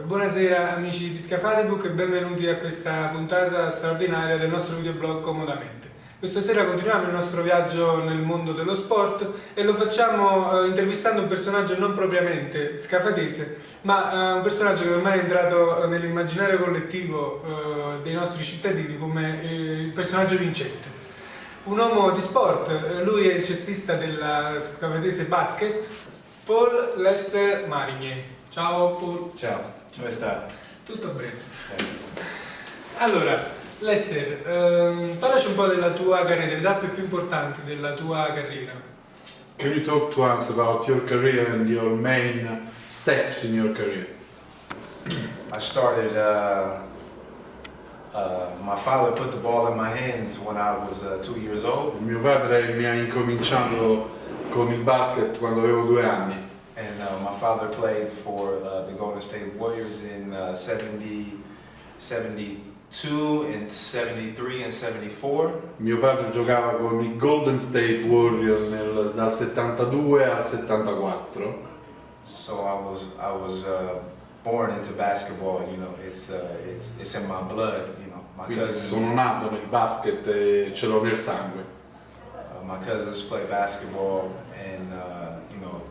Buonasera amici di Scafatibook e benvenuti a questa puntata straordinaria del nostro videoblog Comodamente. Questa sera continuiamo il nostro viaggio nel mondo dello sport e lo facciamo intervistando un personaggio non propriamente scafatese, ma un personaggio che ormai è entrato nell'immaginario collettivo dei nostri cittadini come il personaggio vincente. Un uomo di sport, lui è il cestista della scafatese basket, Paul Lester Marigney. Ciao Paul. Ciao, come stai? Tutto bene. Allora, Lester, parlaci un po' della tua carriera, delle tappe più importanti della tua carriera. Can you talk to us about your career and your main steps in your career? I started, my father put the ball in my hands when I was 2 years old. Mio padre mi ha incominciato con il basket quando avevo 2 anni. And my father played for the Golden State Warriors in 70, 72, and 73 and 74. Mio padre giocava con i Golden State Warriors dal 72 al 74. So I was born into basketball. You know, it's in my blood. You know, my Quindi cousins. sono nato nel basket e ce l'ho nel sangue. My cousins play basketball, and you know,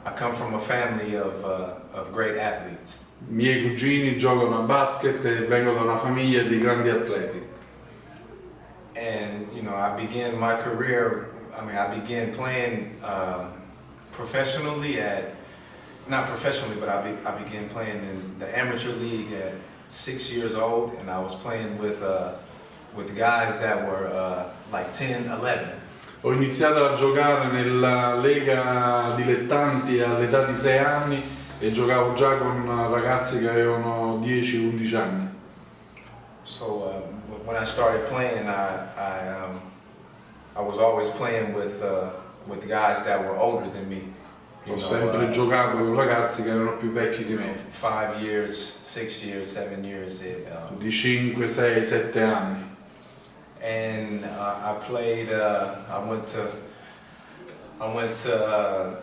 I come from a family of great athletes. Miei cugini giocano a basket e vengo da una famiglia di grandi atleti. And you know, I began my career. I began playing professionally not professionally, but I began playing in the amateur league at 6 years old, and I was playing with guys that were like 10, 11. Ho iniziato a giocare nella lega dilettanti all'età di 6 anni e giocavo già con ragazzi che avevano 10-11 anni. So when I started playing, I was always playing with guys that were older than me. Ho sempre giocato con ragazzi che erano più vecchi di me. 5 years, 6 years, 7 years. Di 5, 6, 7 anni. And I played. I went to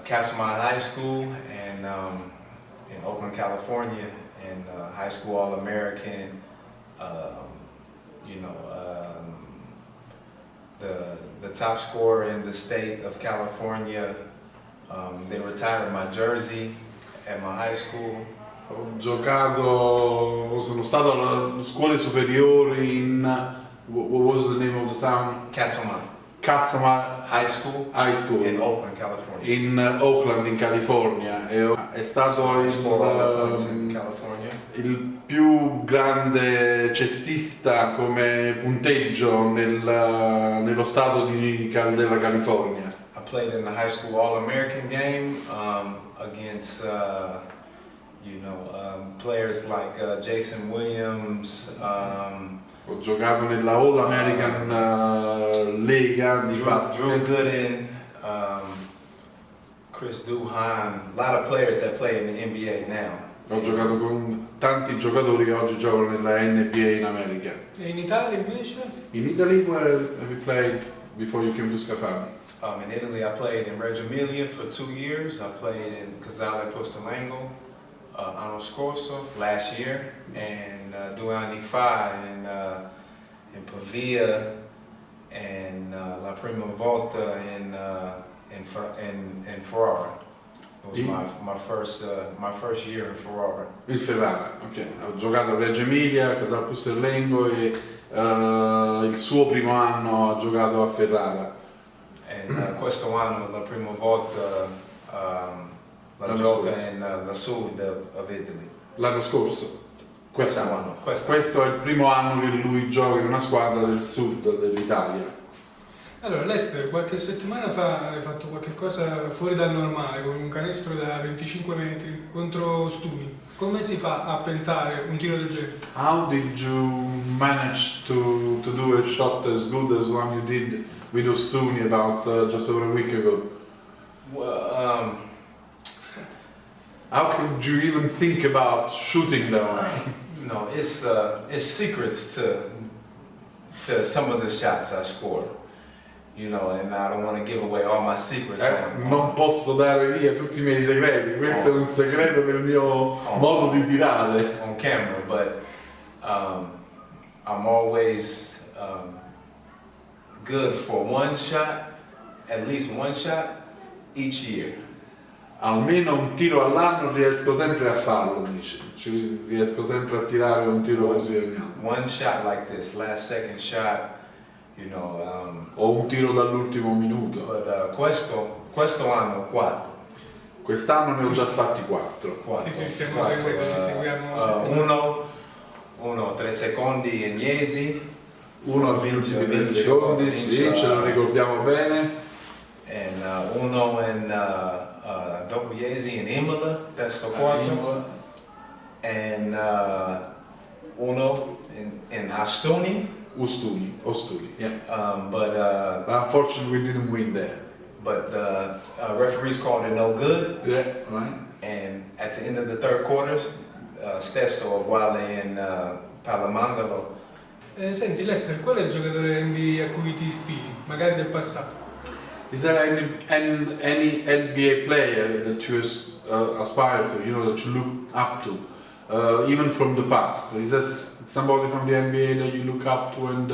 Castlemont High School in Oakland, California, and high school All-American. The top scorer in the state of California. They retired my jersey at my high school. Sono stato alle scuole superiori in what was the name of the town? Castlemont High School in Oakland, California. In Oakland, in California. È stato il più grande cestista come punteggio nello stato della California. I played in the high school All-American game against players like Jason Williams. Ho giocato nella All American Lega di basket. Drew Gooden, Chris Duhon, a lot of players that play in the NBA now. Ho giocato con tanti giocatori che oggi giocano nella NBA in America. E in Italia invece? In Italy, where have you played before you came to Scafati? In Italy, I played in Reggio Emilia for 2 years. I played in Casale Postelengo, Anno Scorso last year, and Duani Fa in Pavia, and La Prima Volta in Ferrara. It was my first year in Ferrara. In Ferrara, ok. Ho giocato a Reggio Emilia, a Casale Postelengo e il suo primo anno ha giocato a Ferrara. And questo anno la prima volta la gioca in la Sud of Italy. L'anno scorso? Quest'anno. Questo è il primo anno che lui gioca in una squadra del sud dell'Italia. Allora Lester, qualche settimana fa hai fatto qualche cosa fuori dal normale con un canestro da 25 metri contro Stumi. Come si fa a pensare un tiro del genere? How did you manage to do a shot as good as one you did with Ostuni about just over a week ago? Well, how could you even think about shooting that way? You know, it's secrets to some of the shots I score. you know, and I don't want to give away all my secrets. Non posso dare via tutti i miei segreti, questo è un segreto del mio modo di tirare. On camera, but I'm always good for one shot, at least one shot each year. Almeno un tiro all'anno riesco sempre a farlo, dice. Riesco sempre a tirare un tiro così ogni anno. One shot like this, last second shot, you know. O un tiro dall'ultimo minuto. But questo anno 4. Quest'anno ne ho già fatti 4. Sì, stiamo seguendo, ci seguiamo. Uno 3 secondi in Iesi. Uno agli ultimi 3 secondi, sì, ce lo ricordiamo bene. And uno dopo Iesi in Imola, terzo 4. And uno in Ostuni, yeah. But unfortunately we didn't win there. But the referees called it no good. Yeah, right. And at the end of the third quarter, stesso uguale in Palamangalo. Senti Lester, qual è il giocatore NBA a cui ti ispiri, magari del passato? Is there any NBA player that you aspire to, you know, that you look up to, even from the past? Is there somebody from the NBA that you look up to? And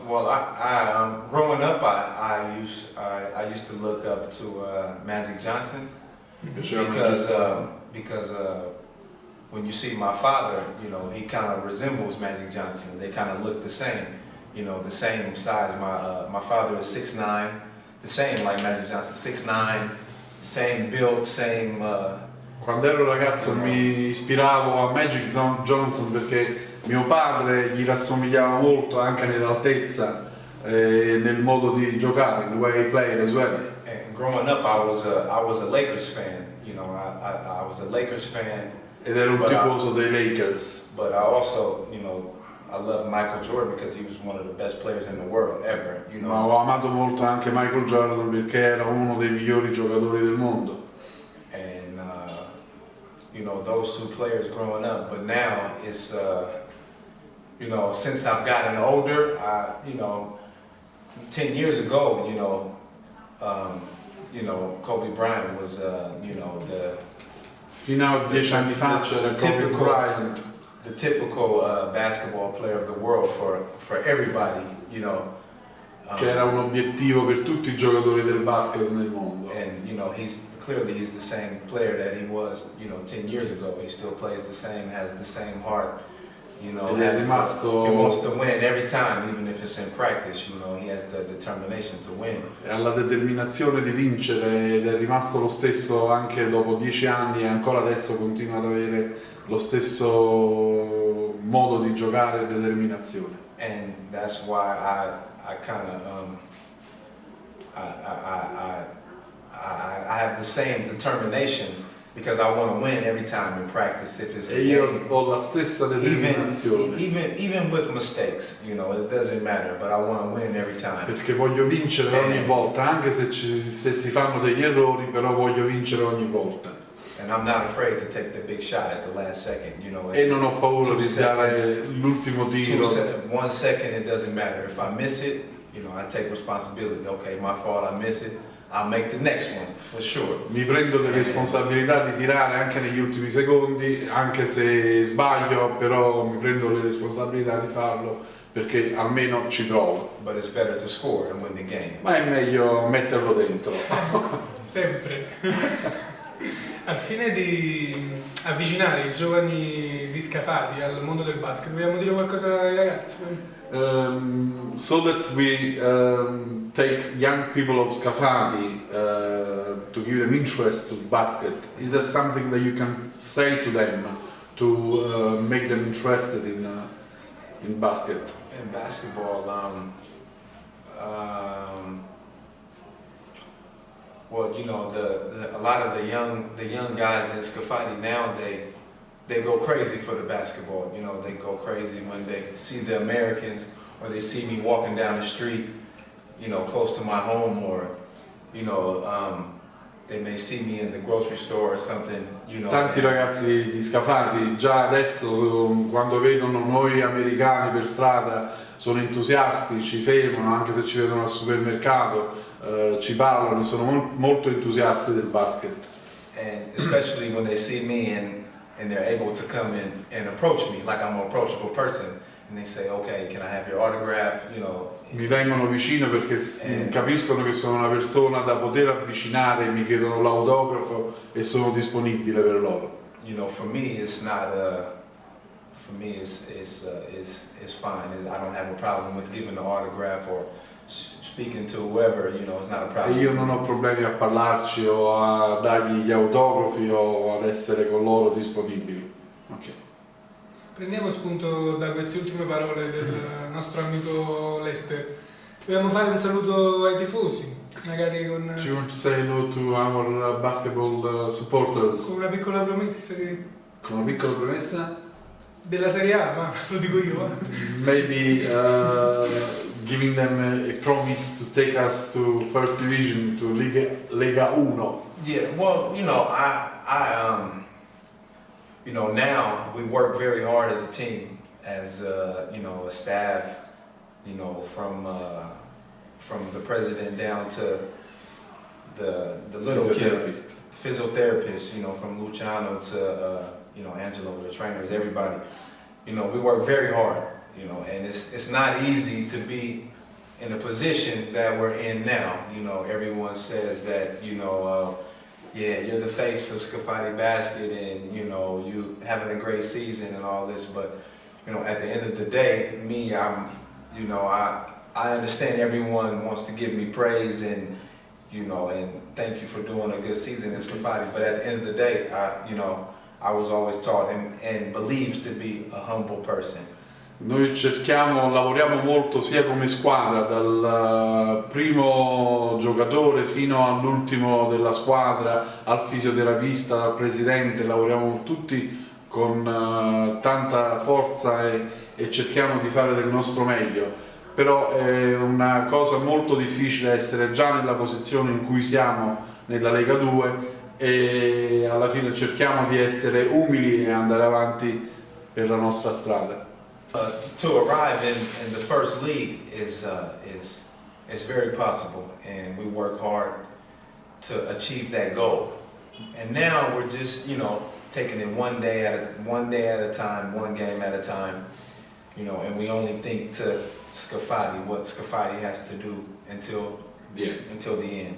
well, I growing up, I used to look up to Magic Johnson because when you see my father, you know, he kind of resembles Magic Johnson. They kind of look the same, you know, the same size. My father is 6'9", the same like Magic Johnson, 6'9", same build, same. Quando ero ragazzo mi ispiravo a Magic Johnson perché mio padre gli rassomigliava molto anche nell'altezza e nel modo di giocare, the way he played as well. And growing up, I was a Lakers fan. You know, I was a Lakers fan. Ed ero un tifoso dei Lakers. But I also, you know, I love Michael Jordan because he was one of the best players in the world ever. You know. Ma ho amato molto anche Michael Jordan perché era uno dei migliori giocatori del mondo. And you know, those two players growing up. But now it's you know, since I've gotten older, you know, 10 years ago, you know, Kobe Bryant was, you know, fino a 10 anni fa c'era Kobe Bryant, the typical basketball player of the world for everybody, you know. Che era un obiettivo per tutti i giocatori del basket nel mondo. And you know, he's the same player that he was, you know, 10 years ago. He still plays the same, has the same heart. You know, he wants to win every time, even if it's in practice. You know, he has the determination to win. Ha la determinazione di vincere ed è rimasto lo stesso anche dopo 10 anni e ancora adesso continua ad avere lo stesso modo di giocare e determinazione. And that's why I kind of I have the same determination. Because I want to win every time in practice. If it's e io ho la stessa determinazione. Even with mistakes, you know, it doesn't matter. But I want to win every time. Perché voglio vincere ogni volta, anche se si fanno degli errori, però voglio vincere ogni volta. And I'm not afraid to take the big shot at the last second, you know. E non ho paura di dare l'ultimo tiro. 1 second, it doesn't matter. If I miss it, you know, I take responsibility. Okay, my fault. I miss it. I'll make the next one for sure. Mi prendo le responsabilità di tirare anche negli ultimi secondi, anche se sbaglio, però mi prendo le responsabilità di farlo perché almeno ci provo. But it's better to score and win the game. Ma è meglio metterlo dentro. Sempre. Al fine di avvicinare i giovani di Scafati al mondo del basket, vogliamo dire qualcosa ai ragazzi? So that we take young people of Scafati to give them interest to basket. Is there something that you can say to them to make them interested in basket? In basketball, well, you know, a lot of the young guys in Scafati now, they go crazy for the basketball. You know, they go crazy when they see the Americans or they see me walking down the street, you know, close to my home, or, you know, they may see me in the grocery store or something, you know. Tanti ragazzi di Scafati già adesso quando vedono noi americani per strada sono entusiasti, ci fermano anche se ci vedono al supermercato, ci parlano e sono molto entusiasti del basket. And especially when they see me and they're able to come in and approach me like I'm an approachable person, and they say, okay, can I have your autograph, you know. Mi vengono vicino perché capiscono che sono una persona da poter avvicinare, mi chiedono l'autografo e sono disponibile per loro. You know, for me it's not for me it's fine. I don't have a problem with giving the autograph or speaking to whoever, you know, it's not a E problem. io non ho problemi a parlarci o a dargli gli autografi o ad essere con loro disponibili. Ok. Prendiamo spunto da queste ultime parole del nostro amico Lester. Vogliamo fare un saluto ai tifosi, magari Do you want to say hello to our basketball supporters? con una piccola promessa Con una piccola promessa? della Serie A, ma lo dico io. Va? Maybe giving them a promise to take us to First Division, to Lega 1. Yeah, well, you know, you know, now we work very hard as a team, as you know, a staff, you know, from the president down to the little kid, physiotherapist, you know, from Luciano to you know, Angelo, the trainers, everybody. You know, we work very hard, you know, and it's not easy to be in the position that we're in now. You know, everyone says that, you know, yeah, you're the face of Scafati basket and, you know, you having a great season and all this, but, you know, at the end of the day, me, you know, I understand everyone wants to give me praise and, you know, and thank you for doing a good season in Scafati, but at the end of the day, you know, I was always taught and believed to be a humble person. Noi lavoriamo molto sia come squadra, dal primo giocatore fino all'ultimo della squadra, al fisioterapista, al presidente, lavoriamo tutti con tanta forza e cerchiamo di fare del nostro meglio. Però è una cosa molto difficile essere già nella posizione in cui siamo nella Lega 2 e alla fine cerchiamo di essere umili e andare avanti per la nostra strada. To arrive in the first league is very possible, and we work hard to achieve that goal. And now we're just, you know, taking it one day at a time, one game at a time, you know, and we only think to Scafati, what Scafati has to do until the end.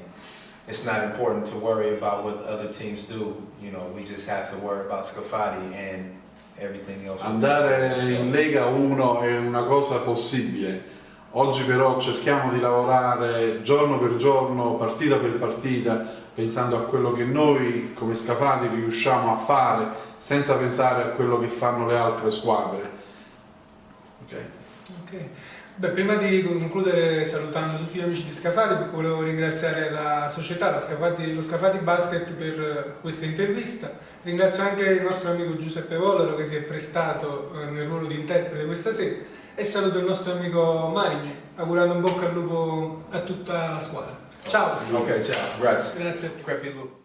It's not important to worry about what other teams do, you know, we just have to worry about Scafati and everything else. Andare in Lega 1 è una cosa possibile, oggi però cerchiamo di lavorare giorno per giorno, partita per partita, pensando a quello che noi come Scafati riusciamo a fare senza pensare a quello che fanno le altre squadre. Ok. Beh, prima di concludere salutando tutti gli amici di Scafatibook, volevo ringraziare la società, lo Scafati Basket per questa intervista. Ringrazio anche il nostro amico Giuseppe Vollaro che si è prestato nel ruolo di interprete questa sera e saluto il nostro amico Marigney, augurando un bocca al lupo a tutta la squadra. Ciao! Ok, ciao, grazie. Grazie. Crepi Lupo.